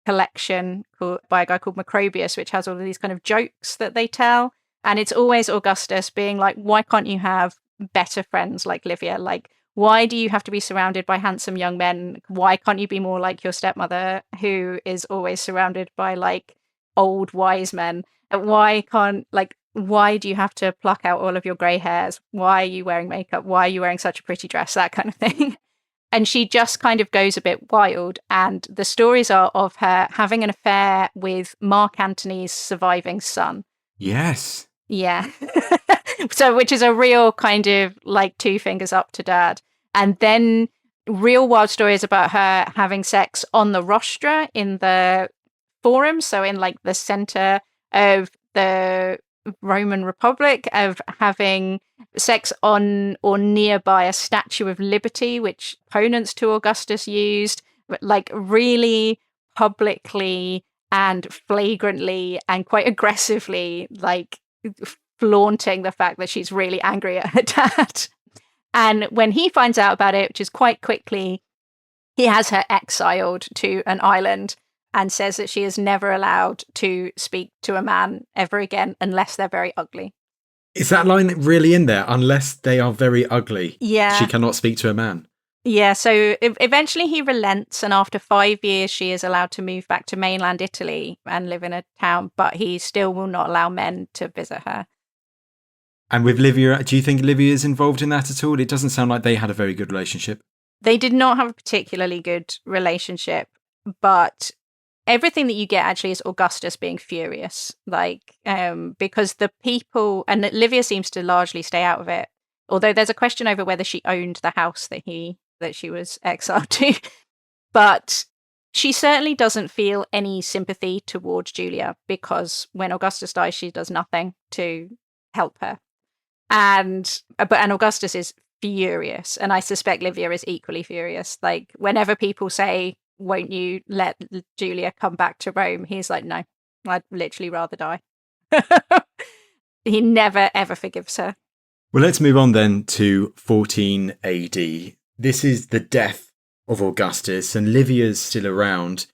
collection by a guy called Macrobius, which has all of these kind of jokes that they tell. And it's always Augustus being like, why can't you have better friends like Livia? Like, why do you have to be surrounded by handsome young men? Why can't you be more like your stepmother, who is always surrounded by like old wise men? Why do you have to pluck out all of your grey hairs? Why are you wearing makeup? Why are you wearing such a pretty dress? That kind of thing. And she just kind of goes a bit wild. And the stories are of her having an affair with Mark Antony's surviving son. Yes. Yeah. So, which is a real kind of like 2 fingers up to dad. And then real wild stories about her having sex on the rostra in the forum. So in like the center of the Roman Republic, of having sex on or nearby a Statue of Liberty, which opponents to Augustus used, like really publicly and flagrantly and quite aggressively, like flaunting the fact that she's really angry at her dad. And when he finds out about it, which is quite quickly, he has her exiled to an island and says that she is never allowed to speak to a man ever again unless they're very ugly. Is that line really in there? Unless they are very ugly, yeah, she cannot speak to a man. Yeah, so eventually he relents, and after 5 years she is allowed to move back to mainland Italy and live in a town, but he still will not allow men to visit her. And with Livia, do you think Livia is involved in that at all? It doesn't sound like they had a very good relationship. They did not have a particularly good relationship, but everything that you get actually is Augustus being furious, because the people, and Livia seems to largely stay out of it, although there's a question over whether she owned the house that she was exiled to. But she certainly doesn't feel any sympathy towards Julia, because when Augustus dies, she does nothing to help her. And Augustus is furious, and I suspect Livia is equally furious. Like, whenever people say, won't you let Julia come back to Rome, he's like, no, I'd literally rather die. He never ever forgives her. Well, let's move on then to 14 AD. This is the death of Augustus, and Livia's still around.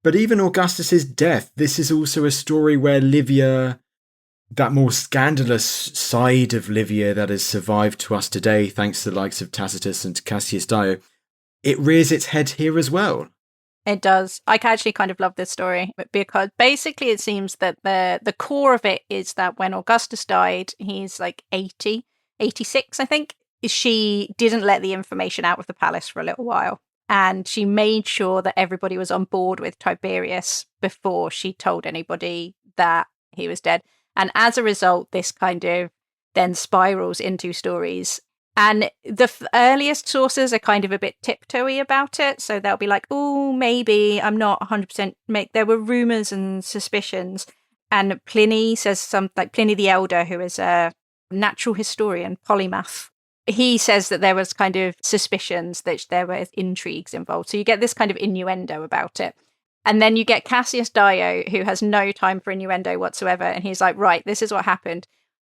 But even Augustus's death, this is also a story where Livia, that more scandalous side of Livia that has survived to us today, thanks to the likes of Tacitus and Cassius Dio, it rears its head here as well. It does. I actually kind of love this story because basically it seems that the core of it is that when Augustus died, he's like 80, 86, I think. She didn't let the information out of the palace for a little while. And she made sure that everybody was on board with Tiberius before she told anybody that he was dead. And as a result, this kind of then spirals into stories. And the earliest sources are kind of a bit tiptoey about it. So they'll be like, oh, maybe I'm not 100%. There were rumors and suspicions. And Pliny says like Pliny the Elder, who is a natural historian, polymath, he says that there was kind of suspicions that there were intrigues involved. So you get this kind of innuendo about it. And then you get Cassius Dio, who has no time for innuendo whatsoever. And he's like, right, this is what happened.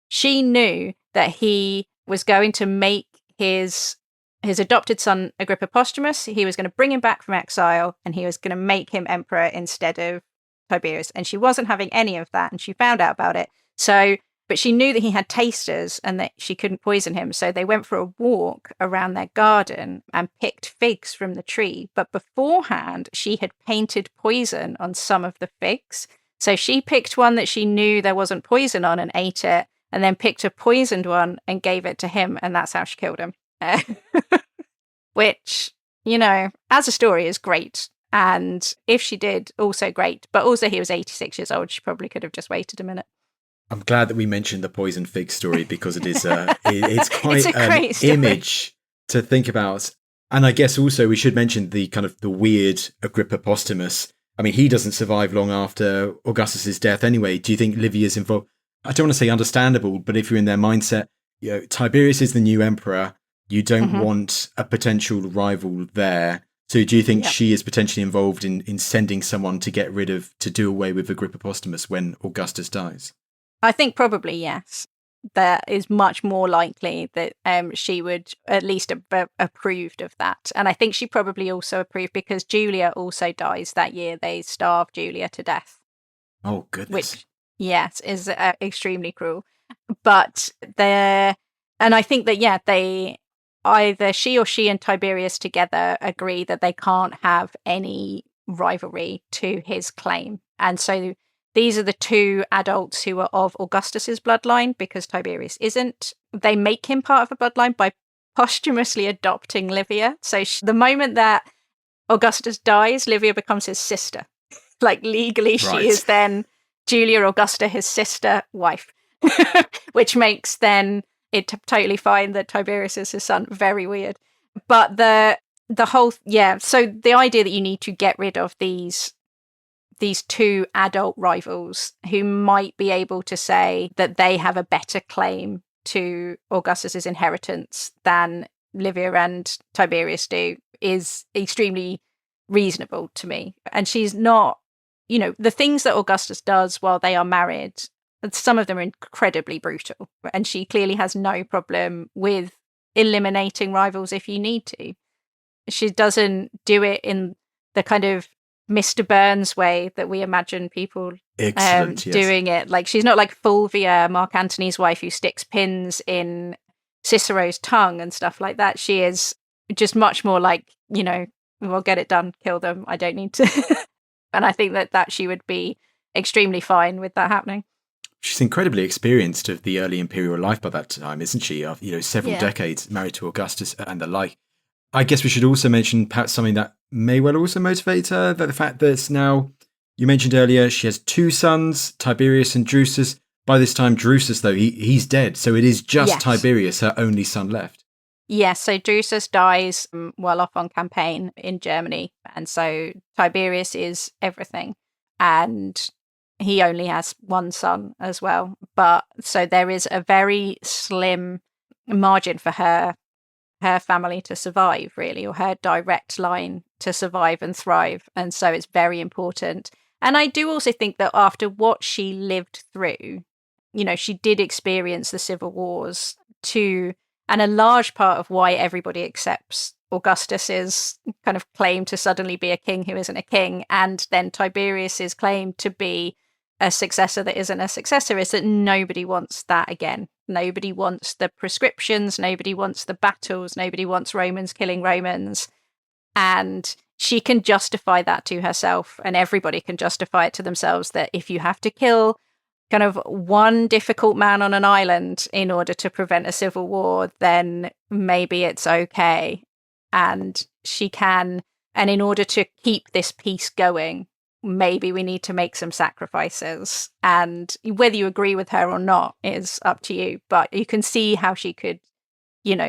She knew that he was going to make his adopted son Agrippa Postumus. He was going to bring him back from exile, and he was going to make him emperor instead of Tiberius. And she wasn't having any of that, and she found out about it. But she knew that he had tasters and that she couldn't poison him. So they went for a walk around their garden and picked figs from the tree. But beforehand, she had painted poison on some of the figs. So she picked one that she knew there wasn't poison on and ate it, and then picked a poisoned one and gave it to him. And that's how she killed him. Which, as a story is great. And if she did, also great. But also he was 86 years old. She probably could have just waited a minute. I'm glad that we mentioned the poisoned fig story because it is it's quite an image to think about. And I guess also we should mention the kind of the weird Agrippa Postumus. I mean, he doesn't survive long after Augustus's death anyway. Do you think Livia's involved? I don't want to say understandable, but if you're in their mindset, Tiberius is the new emperor. You don't want a potential rival there. So do you think she is potentially involved in sending someone to do away with Agrippa Postumus when Augustus dies? I think probably yes. That is much more likely that she would at least have approved of that. And I think she probably also approved because Julia also dies that year. They starve Julia to death. Oh, goodness. Which, yes, is extremely cruel. But and I think that, they either she and Tiberius together agree that they can't have any rivalry to his claim. And so these are the two adults who are of Augustus's bloodline because Tiberius isn't. They make him part of the bloodline by posthumously adopting Livia. So the moment that Augustus dies, Livia becomes his sister. Like legally, right. She is then Julia Augusta, his sister, wife, which makes then it totally fine that Tiberius is his son. Very weird. But the whole, so the idea that you need to get rid of these two adult rivals who might be able to say that they have a better claim to Augustus's inheritance than Livia and Tiberius do is extremely reasonable to me. And she's not, the things that Augustus does while they are married, some of them are incredibly brutal. And she clearly has no problem with eliminating rivals if you need to. She doesn't do it in the kind of Mr. Burns way that we imagine people doing it. Like she's not like Fulvia, Mark Antony's wife, who sticks pins in Cicero's tongue and stuff like that. She is just much more like, we'll get it done, kill them. I don't need to. And I think that she would be extremely fine with that happening. She's incredibly experienced of the early imperial life by that time, isn't she? Of several decades married to Augustus and the like. I guess we should also mention perhaps something that may well also motivate her, that the fact that it's now, you mentioned earlier, she has two sons, Tiberius and Drusus. By this time, Drusus, though, he's dead. So it is just Tiberius, her only son left. Yes, so Drusus dies while off on campaign in Germany. And so Tiberius is everything. And he only has one son as well. But so there is a very slim margin for her family to survive, really, or her direct line to survive and thrive. And so it's very important. And I do also think that after what she lived through, she did experience the civil wars too. And a large part of why everybody accepts Augustus's kind of claim to suddenly be a king who isn't a king, and then Tiberius's claim to be a successor that isn't a successor, is that nobody wants that again. Nobody wants the prescriptions, nobody wants the battles, nobody wants Romans killing Romans. And she can justify that to herself, and everybody can justify it to themselves, that if you have to kill kind of one difficult man on an island in order to prevent a civil war, then maybe it's okay. And she can, and in order to keep this peace going, maybe we need to make some sacrifices. And whether you agree with her or not is up to you. But you can see how she could,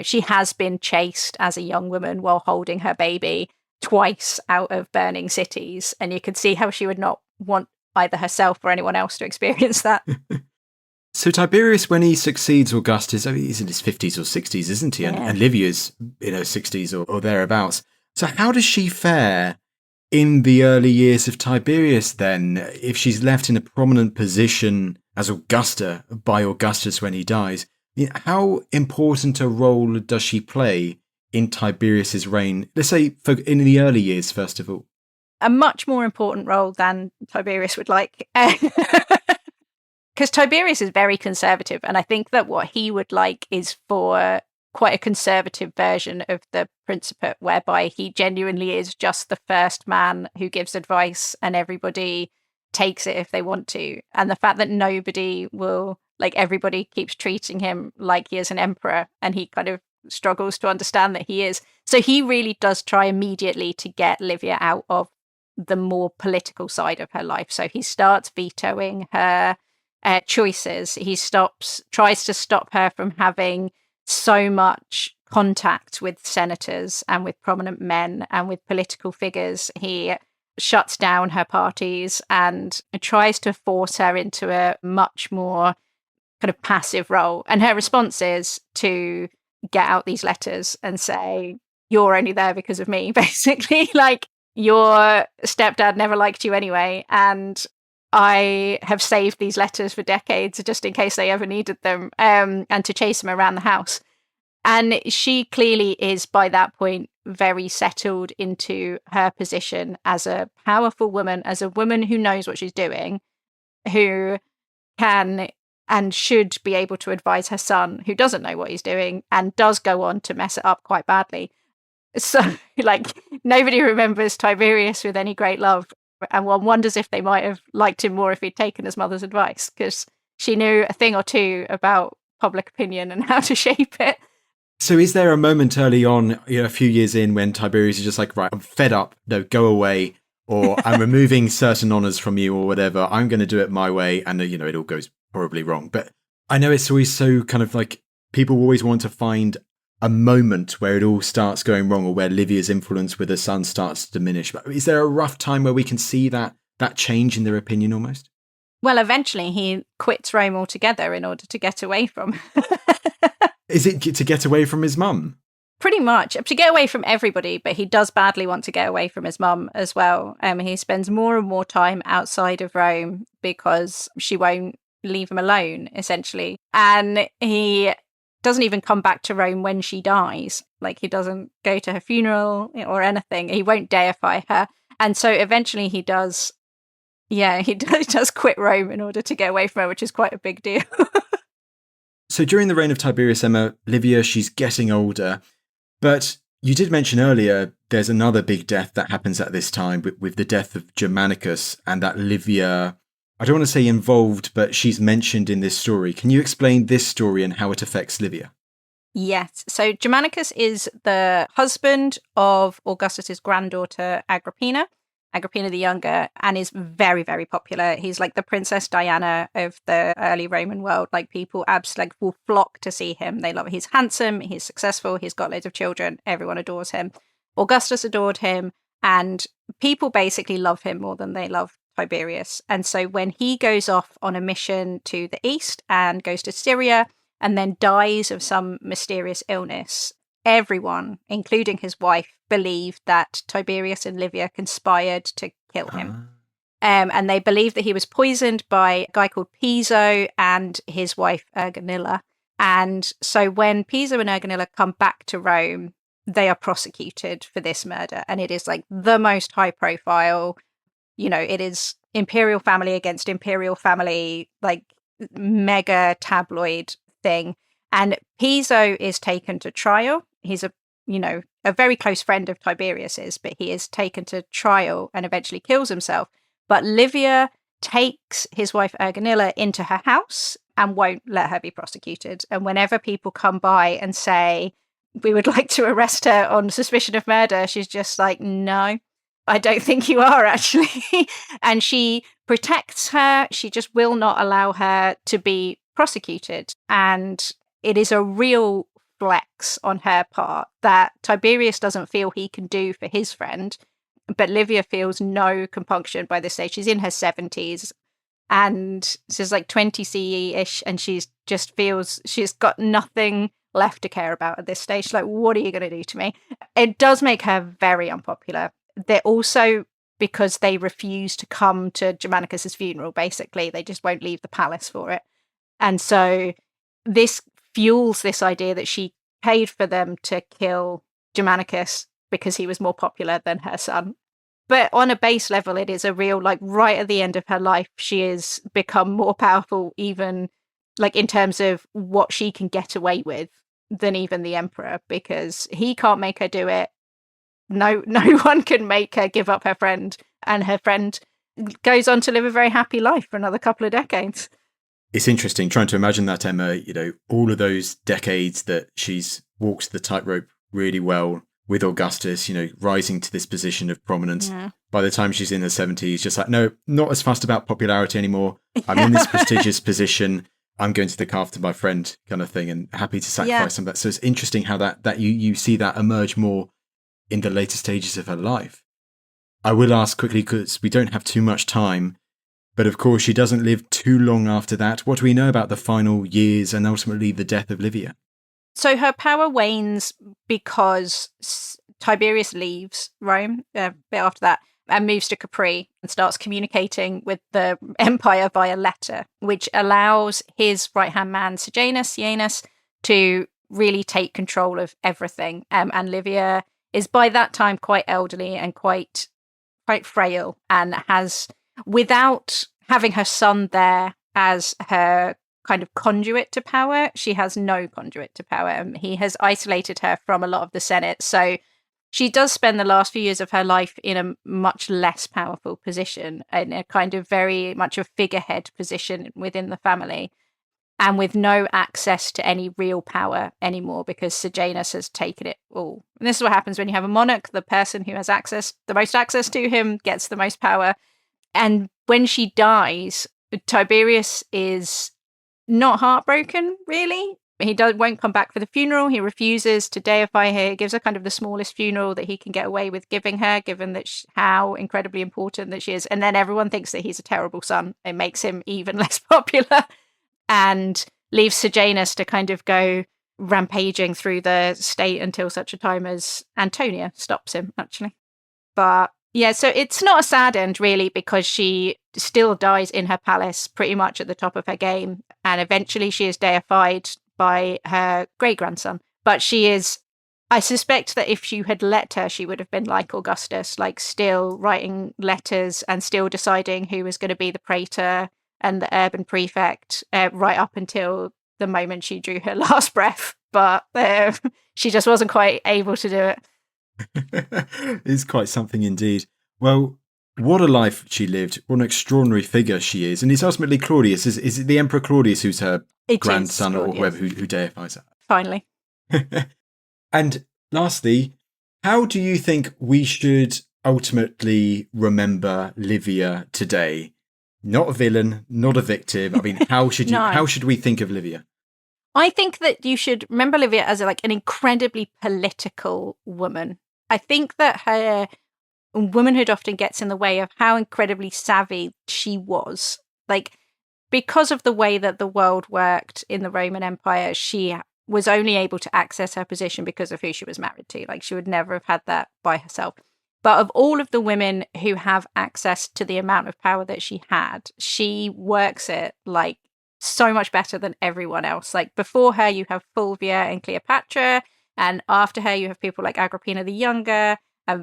she has been chased as a young woman while holding her baby twice out of burning cities. And you can see how she would not want either herself or anyone else to experience that. So Tiberius, when he succeeds Augustus, I mean, he's in his 50s or 60s, isn't he? And Livia's in her 60s or thereabouts. So how does she fare in the early years of Tiberius then, if she's left in a prominent position as Augusta by Augustus when he dies? How important a role does she play in Tiberius's reign? Let's say in the early years, first of all. A much more important role than Tiberius would like. Because Tiberius is very conservative, and I think that what he would like is for quite a conservative version of the Principate, whereby he genuinely is just the first man who gives advice and everybody takes it if they want to. And the fact that nobody will, everybody keeps treating him like he is an emperor, and he kind of struggles to understand that he is. So he really does try immediately to get Livia out of the more political side of her life. So he starts vetoing her choices. He tries to stop her from having so much contact with senators and with prominent men and with political figures. He shuts down her parties and tries to force her into a much more kind of passive role. And her response is to get out these letters and say, you're only there because of me, basically. Your stepdad never liked you anyway, and I have saved these letters for decades just in case they ever needed them, and to chase them around the house. And she clearly is, by that point, very settled into her position as a powerful woman, as a woman who knows what she's doing, who can and should be able to advise her son, who doesn't know what he's doing and does go on to mess it up quite badly. So, nobody remembers Tiberius with any great love. And one wonders if they might have liked him more if he'd taken his mother's advice, because she knew a thing or two about public opinion and how to shape it. So is there a moment early on, a few years in, when Tiberius is just like, right, I'm fed up, no, go away, or I'm removing certain honours from you or whatever, I'm going to do it my way, and, it all goes horribly wrong. But I know it's always so kind of people always want to find a moment where it all starts going wrong, or where Livia's influence with her son starts to diminish. But is there a rough time where we can see that change in their opinion almost? Well, eventually he quits Rome altogether in order to get away from... Is it to get away from his mum? Pretty much. To get away from everybody, but he does badly want to get away from his mum as well. He spends more and more time outside of Rome because she won't leave him alone, essentially. And he doesn't even come back to Rome when she dies. He doesn't go to her funeral or anything. He won't deify her. And so eventually he does quit Rome in order to get away from her, which is quite a big deal. So during the reign of Tiberius, Emma, Livia, she's getting older. But you did mention earlier there's another big death that happens at this time with the death of Germanicus, and that Livia, I don't want to say involved, but she's mentioned in this story. Can you explain this story and how it affects Livia? Yes. So Germanicus is the husband of Augustus's granddaughter, Agrippina the Younger, and is very, very popular. He's like the Princess Diana of the early Roman world. People absolutely will flock to see him. They love it. He's handsome, he's successful, he's got loads of children, everyone adores him. Augustus adored him, and people basically love him more than they love Tiberius. And so when he goes off on a mission to the east and goes to Syria and then dies of some mysterious illness, everyone, including his wife, believed that Tiberius and Livia conspired to kill him. And they believed that he was poisoned by a guy called Piso and his wife Ergonilla. And so when Piso and Ergonilla come back to Rome, they are prosecuted for this murder. And it is the most high profile, it is imperial family against imperial family, mega tabloid thing. And Piso is taken to trial. He's a a very close friend of Tiberius's, but he is taken to trial and eventually kills himself. But Livia takes his wife Ergonilla into her house and won't let her be prosecuted. And whenever people come by and say, we would like to arrest her on suspicion of murder, she's just like, no, I don't think you are, actually. And she protects her. She just will not allow her to be prosecuted. And it is a real flex on her part that Tiberius doesn't feel he can do for his friend. But Livia feels no compunction by this stage. She's in her 70s and she's like 20 CE-ish, and she's just feels she's got nothing left to care about at this stage. She's like, what are you going to do to me? It does make her very unpopular. They're also, because they refuse to come to Germanicus's funeral, basically. They just won't leave the palace for it. And so this fuels this idea that she paid for them to kill Germanicus because he was more popular than her son. But on a base level, it is a real, like, right at the end of her life, she has become more powerful, even like in terms of what she can get away with, than even the emperor, because he can't make her do it. No one can make her give up her friend, and her friend goes on to live a very happy life for another couple of decades. It's interesting trying to imagine that, Emma, all of those decades that she's walked the tightrope really well with Augustus, rising to this position of prominence. Yeah. By the time she's in her 70s, just like, no, not as fussed about popularity anymore. I'm in this prestigious position. I'm going to look after my friend, kind of thing, and happy to sacrifice some of that. So it's interesting how that you see that emerge more in the later stages of her life. I will ask quickly, because we don't have too much time, but of course she doesn't live too long after that. What do we know about the final years and ultimately the death of Livia? So her power wanes because Tiberius leaves Rome a bit after that and moves to Capri and starts communicating with the empire via letter, which allows his right-hand man, Sejanus, to really take control of everything. And Livia is by that time quite elderly and quite frail, and has, without having her son there as her kind of conduit to power, she has no conduit to power. He has isolated her from a lot of the Senate. So she does spend the last few years of her life in a much less powerful position, in a kind of very much a figurehead position within the family, and with no access to any real power anymore because Sejanus has taken it all. And this is what happens when you have a monarch. The person who has the most access to him gets the most power. And when she dies, Tiberius is not heartbroken, really. He won't come back for the funeral. He refuses to deify her. He gives her kind of the smallest funeral that he can get away with giving her, given that how incredibly important that she is. And then everyone thinks that he's a terrible son. It makes him even less popular, and leaves Sejanus to kind of go rampaging through the state until such a time as Antonia stops him, actually. But yeah, so it's not a sad end, really, because she still dies in her palace pretty much at the top of her game. And eventually she is deified by her great-grandson. But I suspect that if you had let her, she would have been like Augustus, like still writing letters and still deciding who was going to be the praetor and the urban prefect right up until the moment she drew her last breath. But she just wasn't quite able to do it. It's quite something indeed. Well, what a life she lived. What an extraordinary figure she is. And it's ultimately Claudius. Is it the Emperor Claudius who's her grandson or whoever who deifies her? Finally. And lastly, how do you think we should ultimately remember Livia today? Not a villain, not a victim. I mean, how should how should we think of Livia? I think that you should remember Livia as an incredibly political woman. I think that her womanhood often gets in the way of how incredibly savvy she was. Because of the way that the world worked in the Roman Empire, she was only able to access her position because of who she was married to. She would never have had that by herself. But of all of the women who have access to the amount of power that she had, she works it so much better than everyone else. Before her, you have Fulvia and Cleopatra, and after her, you have people like Agrippina the Younger,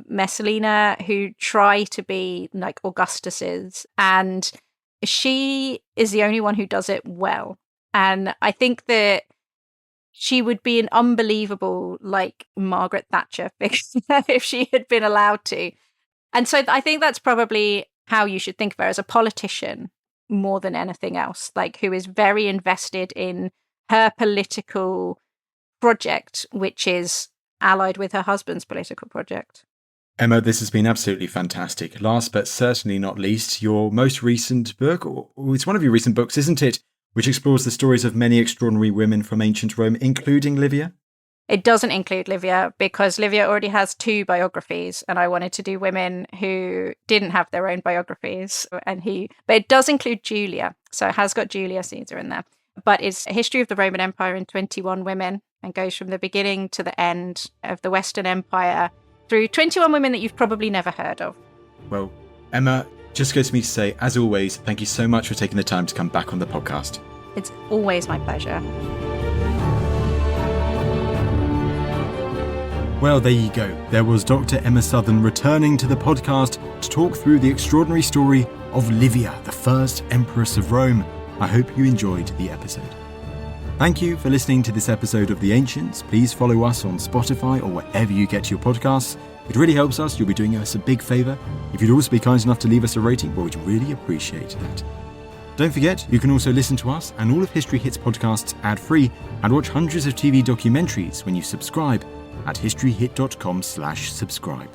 Messalina, who try to be like Augustus's, and she is the only one who does it well. And I think that she would be an unbelievable, like, Margaret Thatcher if she had been allowed to. And so I think that's probably how you should think of her, as a politician more than anything else, like, who is very invested in her political project, which is allied with her husband's political project. Emma, this has been absolutely fantastic. Last but certainly not least, your most recent book, or it's one of your recent books, isn't it, which explores the stories of many extraordinary women from ancient Rome, including Livia? It doesn't include Livia, because Livia already has 2 biographies, and I wanted to do women who didn't have their own biographies. But it does include Julia, so it has got Julia Caesar in there. But it's a history of the Roman Empire in 21 women, and goes from the beginning to the end of the Western Empire through 21 women that you've probably never heard of. Well, Emma, just goes to me to say, as always, thank you so much for taking the time to come back on the podcast. It's always my pleasure. Well, there you go. There was Dr. Emma Southern returning to the podcast to talk through the extraordinary story of Livia, the first Empress of Rome. I hope you enjoyed the episode. Thank you for listening to this episode of The Ancients. Please follow us on Spotify or wherever you get your podcasts. It really helps us. You'll be doing us a big favour. If you'd also be kind enough to leave us a rating, well, we'd really appreciate that. Don't forget, you can also listen to us and all of History Hits podcasts ad-free and watch hundreds of TV documentaries when you subscribe at historyhit.com/subscribe.